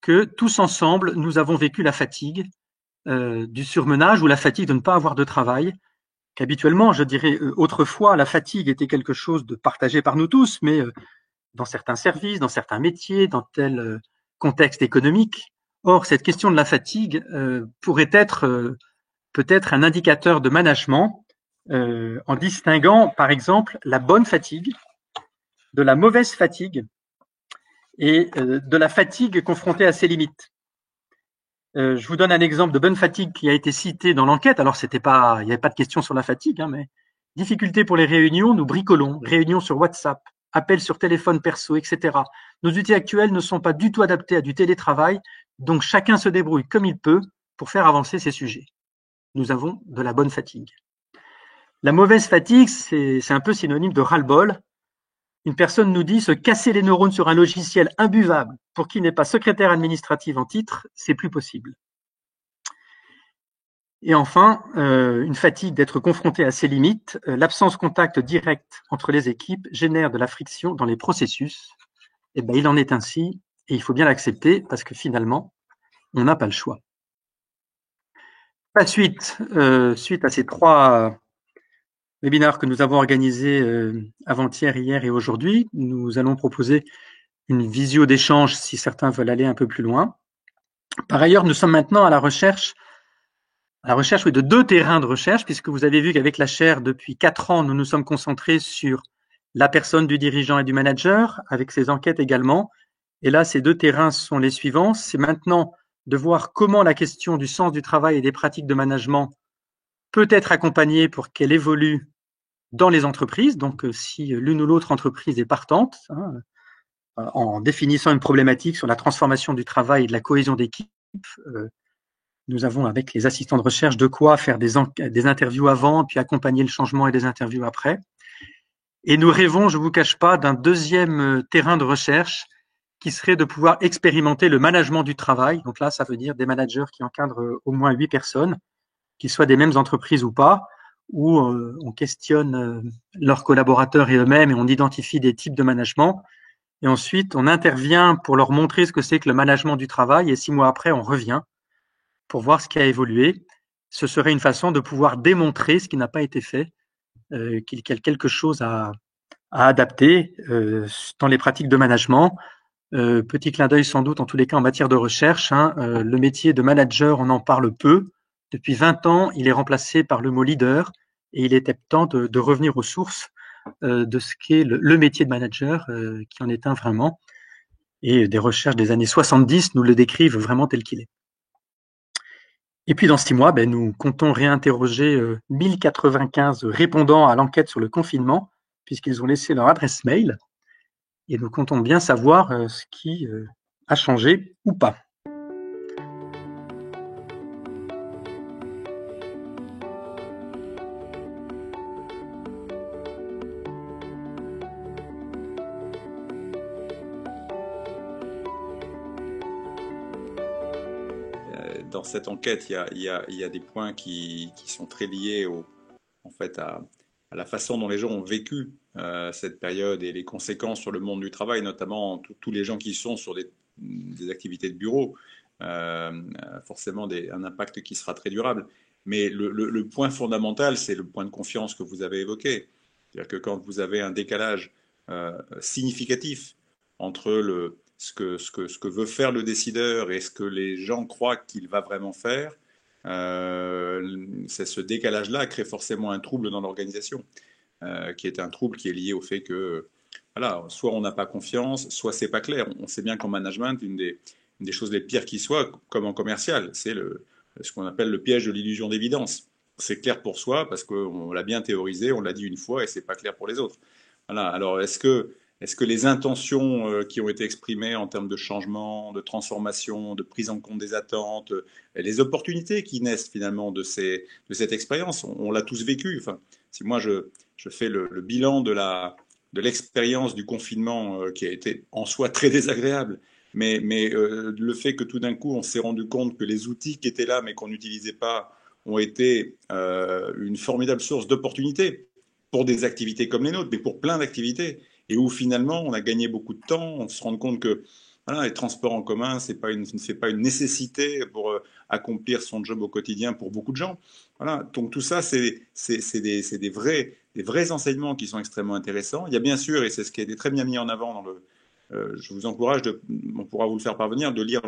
que tous ensemble, nous avons vécu la fatigue du surmenage ou la fatigue de ne pas avoir de travail, qu'habituellement, je dirais autrefois, la fatigue était quelque chose de partagé par nous tous, mais dans certains services, dans certains métiers, dans tel contexte économique. Or, cette question de la fatigue pourrait être peut-être un indicateur de management en distinguant, par exemple, la bonne fatigue de la mauvaise fatigue et de la fatigue confrontée à ses limites. Je vous donne un exemple de bonne fatigue qui a été cité dans l'enquête. Alors, il n'y avait pas de question sur la fatigue, mais difficulté pour les réunions, nous bricolons. Réunions sur WhatsApp, appels sur téléphone perso, etc. Nos outils actuels ne sont pas du tout adaptés à du télétravail, donc chacun se débrouille comme il peut pour faire avancer ces sujets. Nous avons de la bonne fatigue. La mauvaise fatigue, c'est un peu synonyme de ras-le-bol. Une personne nous dit se casser les neurones sur un logiciel imbuvable pour qui n'est pas secrétaire administrative en titre, c'est plus possible. Et enfin, une fatigue d'être confronté à ses limites, l'absence de contact direct entre les équipes génère de la friction dans les processus. Et il en est ainsi, et il faut bien l'accepter parce que finalement, on n'a pas le choix. Suite à ces trois webinaires que nous avons organisés avant-hier, hier et aujourd'hui, nous allons proposer une visio d'échange si certains veulent aller un peu plus loin. Par ailleurs, nous sommes maintenant à la recherche de deux terrains de recherche, puisque vous avez vu qu'avec la chaire, depuis 4 ans, nous nous sommes concentrés sur la personne du dirigeant et du manager, avec ces enquêtes également. Et là, ces deux terrains sont les suivants. C'est maintenant de voir comment la question du sens du travail et des pratiques de management peut être accompagnée pour qu'elle évolue dans les entreprises. Donc, si l'une ou l'autre entreprise est partante, hein, en définissant une problématique sur la transformation du travail et de la cohésion d'équipe, nous avons avec les assistants de recherche de quoi faire des interviews avant, puis accompagner le changement et des interviews après. Et nous rêvons, je ne vous cache pas, d'un deuxième terrain de recherche qui serait de pouvoir expérimenter le management du travail. Donc là, ça veut dire des managers qui encadrent au moins 8 personnes, qu'ils soient des mêmes entreprises ou pas, où on questionne leurs collaborateurs et eux-mêmes et on identifie des types de management. Et ensuite, on intervient pour leur montrer ce que c'est que le management du travail. Et 6 mois après, on revient pour voir ce qui a évolué. Ce serait une façon de pouvoir démontrer ce qui n'a pas été fait, qu'il y a quelque chose à adapter dans les pratiques de management. Petit clin d'œil sans doute, en tous les cas en matière de recherche, hein, le métier de manager, on en parle peu. Depuis 20 ans, il est remplacé par le mot leader et il était temps de revenir aux sources de ce qu'est le métier de manager, qui en est un vraiment. Et des recherches des années 70 nous le décrivent vraiment tel qu'il est. Et puis dans 6 mois, nous comptons réinterroger 1095 répondants à l'enquête sur le confinement, puisqu'ils ont laissé leur adresse mail. Et nous comptons bien savoir ce qui a changé ou pas. Dans cette enquête, il y a des points qui sont très liés en fait, à la façon dont les gens ont vécu cette période et les conséquences sur le monde du travail, notamment tous les gens qui sont sur des activités de bureau, forcément un impact qui sera très durable. Mais le point fondamental, c'est le point de confiance que vous avez évoqué. C'est-à-dire que quand vous avez un décalage significatif entre ce que veut faire le décideur et ce que les gens croient qu'il va vraiment faire, ce décalage-là crée forcément un trouble dans l'organisation, qui est un trouble qui est lié au fait que, voilà, soit on n'a pas confiance, soit c'est pas clair. On sait bien qu'en management, une des choses les pires qui soient, comme en commercial, c'est ce qu'on appelle le piège de l'illusion d'évidence. C'est clair pour soi parce qu'on l'a bien théorisé, on l'a dit une fois et c'est pas clair pour les autres. Voilà. Alors, est-ce que les intentions qui ont été exprimées en termes de changement, de transformation, de prise en compte des attentes, les opportunités qui naissent finalement de cette expérience, on l'a tous vécu. Enfin, si moi je fais le bilan de l'expérience du confinement qui a été en soi très désagréable, mais le fait que tout d'un coup on s'est rendu compte que les outils qui étaient là mais qu'on n'utilisait pas ont été une formidable source d'opportunités pour des activités comme les nôtres, mais pour plein d'activités, et où finalement on a gagné beaucoup de temps, on se rend compte que voilà, les transports en commun, c'est pas une nécessité pour accomplir son job au quotidien pour beaucoup de gens. Voilà, donc tout ça, c'est des vrais enseignements qui sont extrêmement intéressants. Il y a bien sûr, et c'est ce qui a été très bien mis en avant dans je vous encourage, on pourra vous le faire parvenir, de lire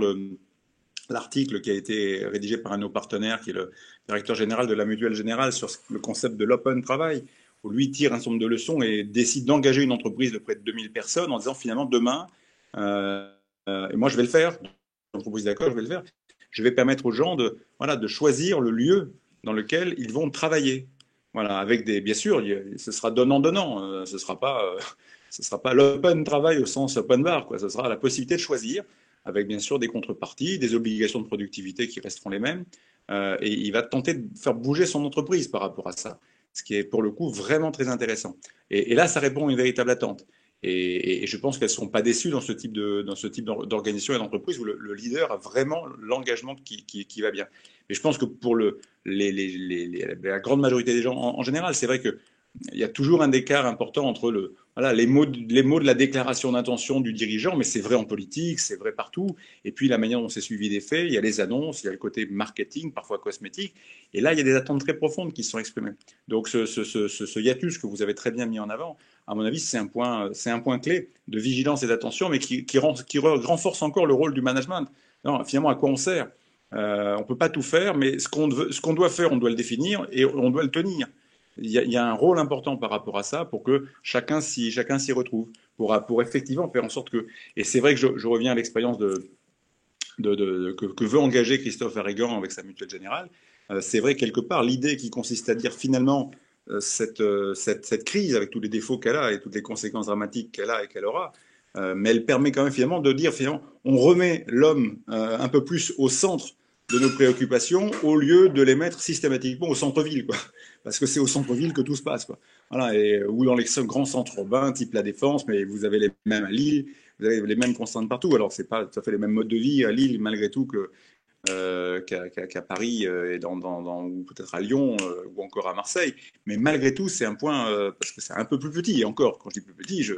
l'article qui a été rédigé par un de nos partenaires, qui est le directeur général de la Mutuelle Générale, sur le concept de l'open travail, où lui tire un certain nombre de leçons et décide d'engager une entreprise de près de 2000 personnes en disant finalement demain, et moi je vais le faire, l'entreprise d'accord, je vais le faire, je vais permettre aux gens voilà, de choisir le lieu dans lequel ils vont travailler. Voilà, avec bien sûr, ce sera donnant-donnant, ce sera pas l'open travail au sens open bar, quoi. Ce sera la possibilité de choisir, avec bien sûr des contreparties, des obligations de productivité qui resteront les mêmes, et il va tenter de faire bouger son entreprise par rapport à ça, ce qui est pour le coup vraiment très intéressant. Et là, ça répond à une véritable attente. Et je pense qu'elles ne seront pas déçues dans ce type d'organisation et d'entreprise où le leader a vraiment l'engagement qui va bien. Mais je pense que pour la grande majorité des gens, en général, c'est vrai que il y a toujours un écart important entre voilà, les mots de la déclaration d'intention du dirigeant, mais c'est vrai en politique, c'est vrai partout, et puis la manière dont c'est suivi des faits, il y a les annonces, il y a le côté marketing, parfois cosmétique, et là, il y a des attentes très profondes qui sont exprimées. Donc ce hiatus que vous avez très bien mis en avant, à mon avis, c'est un point clé de vigilance et d'attention, mais qui renforce encore le rôle du management. Non, finalement, à quoi on sert? On ne peut pas tout faire, mais ce qu'on doit faire, on doit le définir et on doit le tenir. Il y a un rôle important par rapport à ça pour que chacun s'y retrouve, pour effectivement faire en sorte que. Et c'est vrai que je reviens à l'expérience que veut engager Christophe Harrigan avec sa Mutuelle Générale. C'est vrai quelque part l'idée qui consiste à dire finalement cette crise avec tous les défauts qu'elle a et toutes les conséquences dramatiques qu'elle a et qu'elle aura. Mais elle permet quand même finalement de dire finalement on remet l'homme un peu plus au centre de nos préoccupations au lieu de les mettre systématiquement au centre-ville, quoi. Parce que c'est au centre-ville que tout se passe, quoi. Voilà, ou dans les grands centres urbains, type la Défense, mais vous avez les mêmes à Lille, vous avez les mêmes contraintes partout. Alors c'est pas tout à fait les mêmes modes de vie à Lille malgré tout qu'à Paris ou peut-être à Lyon ou encore à Marseille. Mais malgré tout, c'est un point, parce que c'est un peu plus petit. Et encore, quand je dis plus petit, je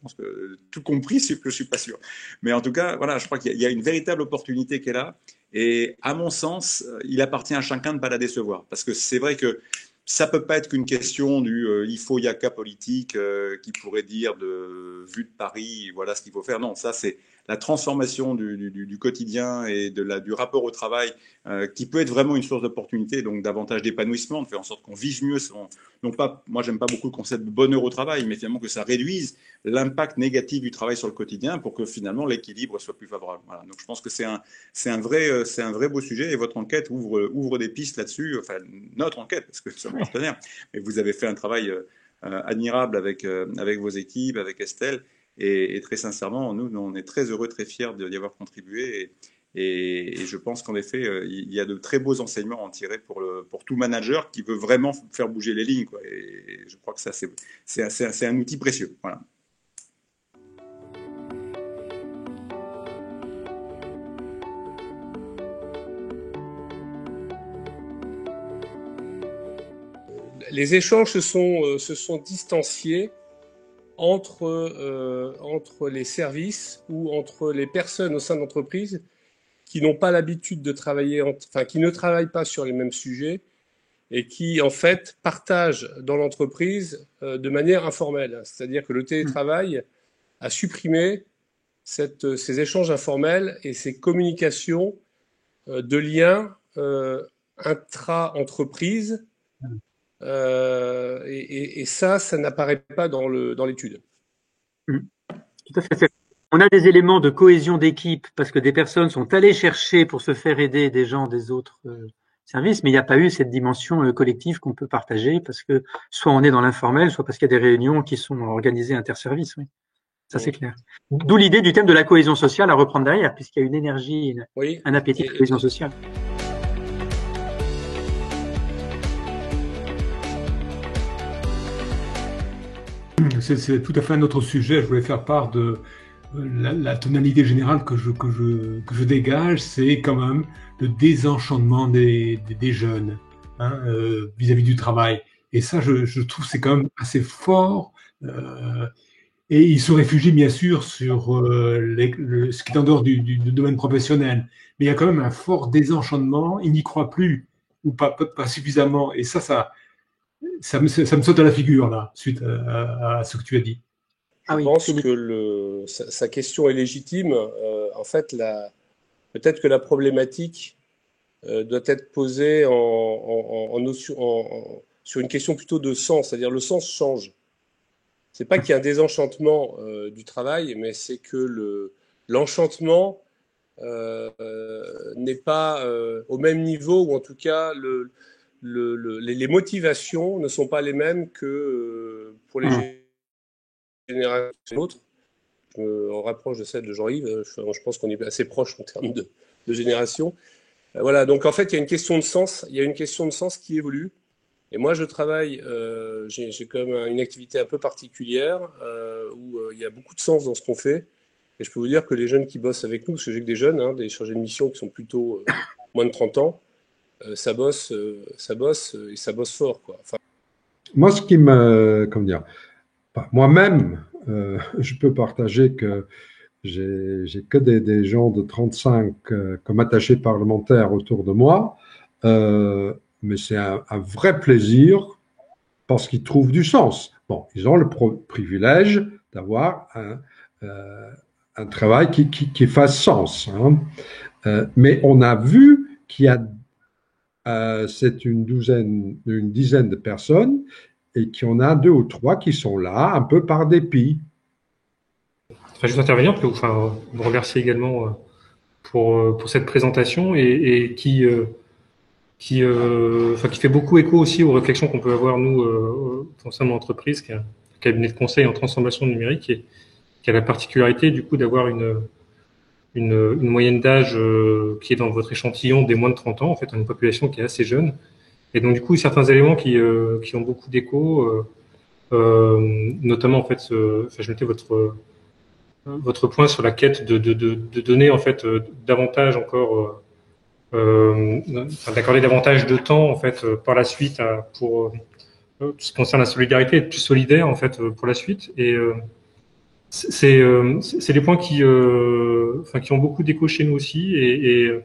pense que tout compris, c'est que je suis pas sûr. Mais en tout cas, voilà, je crois qu'il y a une véritable opportunité qui est là. Et à mon sens, il appartient à chacun de ne pas la décevoir. Parce que c'est vrai que ça peut pas être qu'une question du il faut yaka politique qui pourrait dire vu de Paris, voilà ce qu'il faut faire. Non, ça c'est la transformation du quotidien et du rapport au travail qui peut être vraiment une source d'opportunité, donc davantage d'épanouissement, de faire en sorte qu'on vive mieux. Donc pas, moi j'aime pas beaucoup le concept de bonheur au travail, mais finalement que ça réduise l'impact négatif du travail sur le quotidien pour que finalement l'équilibre soit plus favorable. Voilà. Donc je pense que c'est un vrai beau sujet et votre enquête ouvre des pistes là-dessus. Enfin notre enquête parce que nous sommes partenaires, mais vous avez fait un travail admirable avec vos équipes, avec Estelle. Et très sincèrement, nous, on est très heureux, très fiers d'y avoir contribué. Et je pense qu'en effet, il y a de très beaux enseignements à en tirer pour tout manager qui veut vraiment faire bouger les lignes, quoi. Et je crois que ça, c'est un outil précieux. Voilà. Les échanges se sont distanciés entre les services ou entre les personnes au sein de l'entreprise qui n'ont pas l'habitude de travailler, enfin qui ne travaillent pas sur les mêmes sujets et qui en fait partagent dans l'entreprise de manière informelle. C'est-à-dire que le télétravail a supprimé ces échanges informels et ces communications de liens intra-entreprise. Et ça n'apparaît pas dans l'étude. Tout à fait. On a des éléments de cohésion d'équipe parce que des personnes sont allées chercher pour se faire aider des gens des autres services, mais il n'y a pas eu cette dimension collective qu'on peut partager parce que soit on est dans l'informel, soit parce qu'il y a des réunions qui sont organisées interservices. Oui. Ça, c'est clair. D'où l'idée du thème de la cohésion sociale à reprendre derrière, puisqu'il y a une énergie, un appétit de cohésion sociale. C'est tout à fait un autre sujet. Je voulais faire part de la tonalité générale que je dégage, c'est quand même le désenchantement des jeunes vis-à-vis du travail. Et ça, je trouve c'est quand même assez fort. Et ils se réfugient bien sûr sur ce qui est en dehors du domaine professionnel. Mais il y a quand même un fort désenchantement. Ils n'y croient plus ou pas suffisamment. Et ça me saute à la figure là, suite à ce que tu as dit. Je pense que sa question est légitime. En fait, peut-être que la problématique doit être posée sur une question plutôt de sens, c'est-à-dire le sens change. C'est pas qu'il y a un désenchantement du travail, mais c'est que l'enchantement n'est pas au même niveau, ou en tout cas les motivations ne sont pas les mêmes que pour les générations autres. Je me rapproche de celle de Jean-Yves. Je pense qu'on est assez proche en termes de génération. Voilà. Donc en fait, il y a une question de sens. Il y a une question de sens qui évolue. Et moi, je travaille. J'ai quand même une activité un peu particulière où il y a beaucoup de sens dans ce qu'on fait. Et je peux vous dire que les jeunes qui bossent avec nous, parce que j'ai que des jeunes, des chargés de mission qui sont plutôt moins de 30 ans, ça bosse et ça bosse fort, quoi. Enfin, moi, ce qui me, comment dire, moi-même, je peux partager que j'ai que des gens de 35 comme attachés parlementaires autour de moi, mais c'est un vrai plaisir parce qu'ils trouvent du sens. Bon, ils ont le privilège d'avoir un travail qui fasse sens. Mais on a vu qu'il y a c'est une dizaine de personnes et qu'il y en a 2 ou 3 qui sont là un peu par dépit. Enfin, juste intervenir, vous remercier également pour cette présentation et qui qui fait beaucoup écho aussi aux réflexions qu'on peut avoir, nous, au sein de l'entreprise, qui est un cabinet de conseil en transformation numérique, et qui a la particularité, du coup, d'avoir une moyenne d'âge qui est dans votre échantillon des moins de 30 ans, en fait, une population qui est assez jeune. Et donc, du coup, certains éléments qui ont beaucoup d'écho, notamment, en fait, je mettais votre point sur la quête de donner, en fait, davantage encore d'accorder davantage de temps en fait par la suite pour tout ce qui concerne la solidarité, être plus solidaire en fait pour la suite. Et c'est des points qui ont beaucoup d'écho chez nous aussi et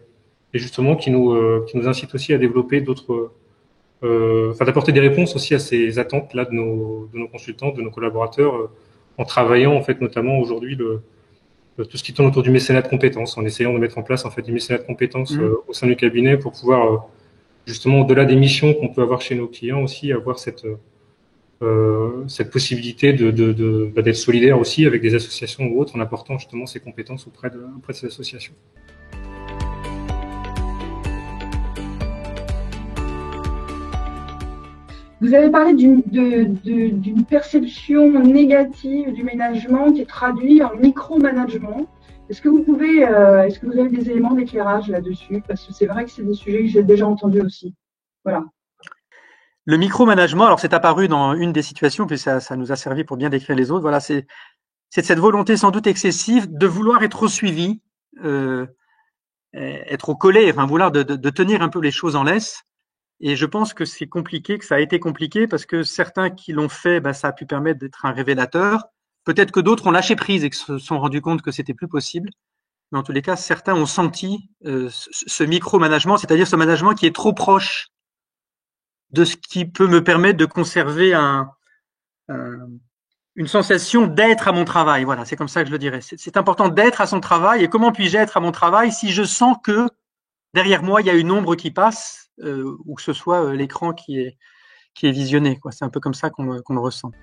justement qui nous incitent aussi à développer d'autres, d'apporter des réponses aussi à ces attentes là de nos consultants, de nos collaborateurs, en travaillant en fait notamment aujourd'hui tout ce qui tourne autour du mécénat de compétences, en essayant de mettre en place en fait du mécénat de compétences au sein du cabinet pour pouvoir justement au-delà des missions qu'on peut avoir chez nos clients aussi avoir cette possibilité d'être solidaire aussi avec des associations ou autres en apportant justement ces compétences auprès de ces associations. Vous avez parlé d'une perception négative du management qui est traduite en micromanagement. Est-ce que vous avez des éléments d'éclairage là-dessus? Parce que c'est vrai que c'est des sujets que j'ai déjà entendus aussi. Voilà. Le micromanagement, alors c'est apparu dans une des situations, puis ça nous a servi pour bien décrire les autres. Voilà, c'est cette volonté sans doute excessive de vouloir être suivi, être au collet, enfin vouloir de tenir un peu les choses en laisse. Et je pense que c'est compliqué, que ça a été compliqué parce que certains qui l'ont fait, ça a pu permettre d'être un révélateur. Peut-être que d'autres ont lâché prise et que se sont rendus compte que c'était plus possible. Mais en tous les cas, certains ont senti ce micromanagement, c'est-à-dire ce management qui est trop proche de ce qui peut me permettre de conserver une sensation d'être à mon travail. Voilà, c'est comme ça que je le dirais. C'est important d'être à son travail. Et comment puis-je être à mon travail si je sens que derrière moi, il y a une ombre qui passe ou que ce soit l'écran qui est visionné, quoi. C'est un peu comme ça qu'on le ressent.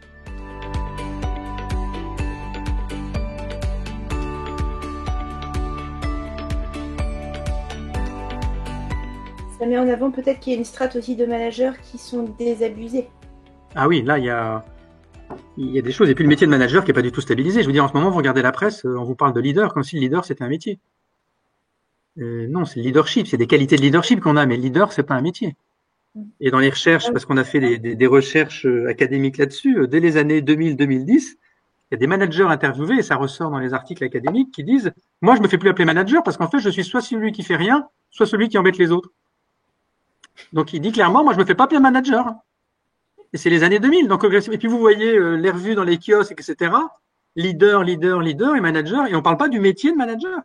Ça met en avant peut-être qu'il y a une strate aussi de managers qui sont désabusés. Ah oui, là, il y a des choses. Et puis le métier de manager qui n'est pas du tout stabilisé. Je veux dire, en ce moment, vous regardez la presse, on vous parle de leader comme si le leader, c'était un métier. Non, c'est le leadership, c'est des qualités de leadership qu'on a, mais le leader, c'est pas un métier. Et dans les recherches, parce qu'on a fait des recherches académiques là-dessus, dès les années 2000-2010, il y a des managers interviewés, et ça ressort dans les articles académiques, qui disent « Moi, je me fais plus appeler manager parce qu'en fait, je suis soit celui qui fait rien, soit celui qui embête les autres. » Donc, il dit clairement « Moi, je me fais pas appeler manager. » Et c'est les années 2000. Donc, et puis, vous voyez les revues dans les kiosques, etc. Leader, leader, leader et manager, et on parle pas du métier de manager.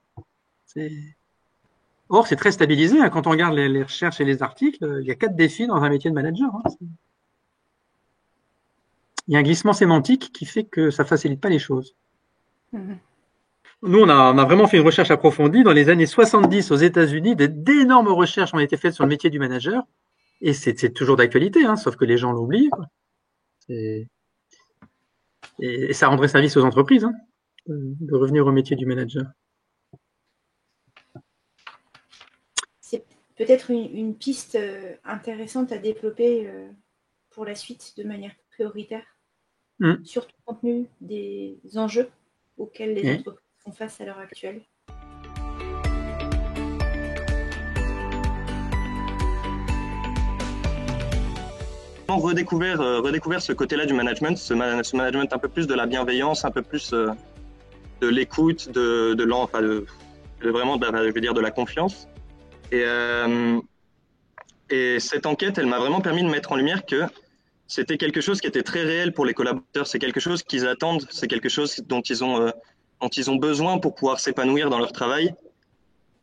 Or, c'est très stabilisé. Hein. Quand on regarde les recherches et les articles, il y a 4 défis dans un métier de manager. Hein. Il y a un glissement sémantique qui fait que ça facilite pas les choses. Nous, on a vraiment fait une recherche approfondie. Dans les années 70 aux États-Unis, d'énormes recherches ont été faites sur le métier du manager. Et c'est toujours d'actualité, hein, sauf que les gens l'oublient. Et ça rendrait service aux entreprises hein, de revenir au métier du manager. Peut-être une piste intéressante à développer pour la suite de manière prioritaire, surtout compte tenu des enjeux auxquels les entreprises font face à l'heure actuelle. Redécouvert ce côté-là du management, ce management un peu plus de la bienveillance, un peu plus de l'écoute, vraiment de la confiance. Et cette enquête, elle m'a vraiment permis de mettre en lumière que c'était quelque chose qui était très réel pour les collaborateurs. C'est quelque chose qu'ils attendent, c'est quelque chose dont ils ont besoin pour pouvoir s'épanouir dans leur travail.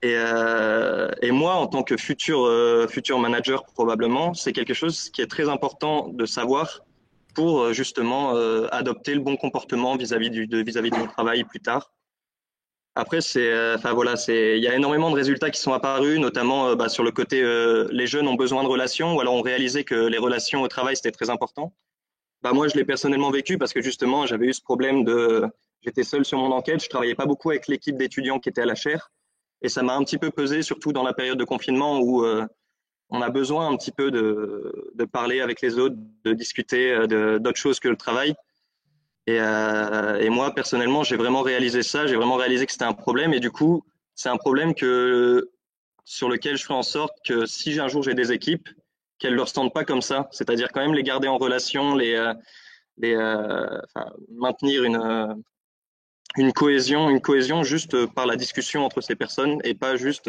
Et moi, en tant que futur manager, probablement, c'est quelque chose qui est très important de savoir pour justement adopter le bon comportement vis-à-vis de mon travail plus tard. Après, il y a énormément de résultats qui sont apparus, notamment sur le côté les jeunes ont besoin de relations, ou alors ont réalisé que les relations au travail c'était très important. Moi, je l'ai personnellement vécu parce que justement, j'avais eu ce problème j'étais seul sur mon enquête, je travaillais pas beaucoup avec l'équipe d'étudiants qui était à la chaire, et ça m'a un petit peu pesé, surtout dans la période de confinement où on a besoin un petit peu de parler avec les autres, de discuter d'autres choses que le travail. Et moi, personnellement, j'ai vraiment réalisé ça. J'ai vraiment réalisé que c'était un problème. Et du coup, c'est un problème sur lequel je ferai en sorte que si un jour j'ai des équipes, qu'elles ne le ressentent pas comme ça. C'est-à-dire quand même les garder en relation, maintenir une cohésion juste par la discussion entre ces personnes et pas juste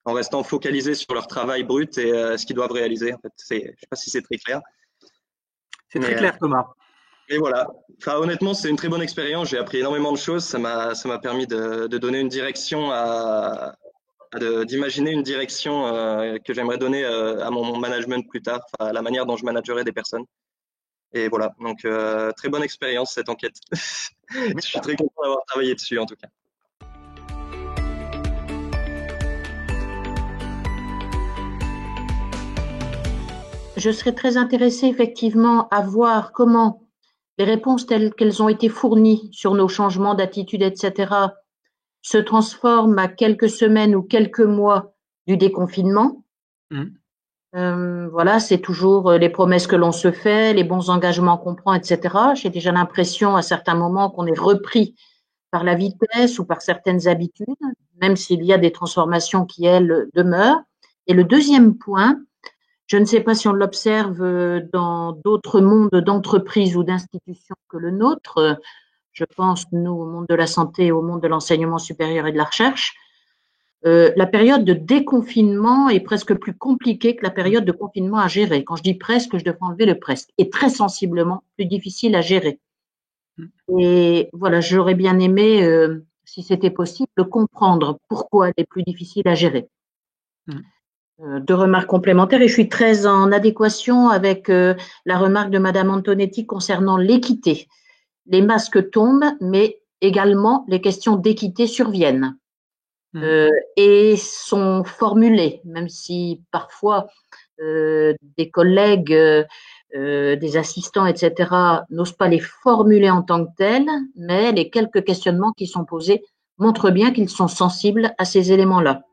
en restant focalisé sur leur travail brut et ce qu'ils doivent réaliser. En fait, je ne sais pas si c'est très clair. C'est très clair, Thomas. Et voilà. Enfin, honnêtement, c'est une très bonne expérience. J'ai appris énormément de choses. Ça m'a permis de donner une direction d'imaginer une direction que j'aimerais donner à mon management plus tard, à la manière dont je managerai des personnes. Et voilà. Donc, très bonne expérience, cette enquête. Je suis très content d'avoir travaillé dessus, en tout cas. Je serais très intéressée effectivement à voir comment les réponses telles qu'elles ont été fournies sur nos changements d'attitude, etc., se transforment à quelques semaines ou quelques mois du déconfinement. Voilà, c'est toujours les promesses que l'on se fait, les bons engagements qu'on prend, etc. J'ai déjà l'impression à certains moments qu'on est repris par la vitesse ou par certaines habitudes, même s'il y a des transformations qui, elles, demeurent. Et le deuxième point, je ne sais pas si on l'observe dans d'autres mondes d'entreprises ou d'institutions que le nôtre. Je pense, nous, au monde de la santé et au monde de l'enseignement supérieur et de la recherche. La période de déconfinement est presque plus compliquée que la période de confinement à gérer. Quand je dis presque, je devrais enlever le presque. Et très sensiblement plus difficile à gérer. Et voilà, j'aurais bien aimé, si c'était possible, comprendre pourquoi elle est plus difficile à gérer. Deux remarques complémentaires, et je suis très en adéquation avec la remarque de Madame Antonetti concernant l'équité. Les masques tombent, mais également les questions d'équité surviennent et sont formulées, même si parfois des collègues, des assistants, etc., n'osent pas les formuler en tant que tels, mais les quelques questionnements qui sont posés montrent bien qu'ils sont sensibles à ces éléments-là.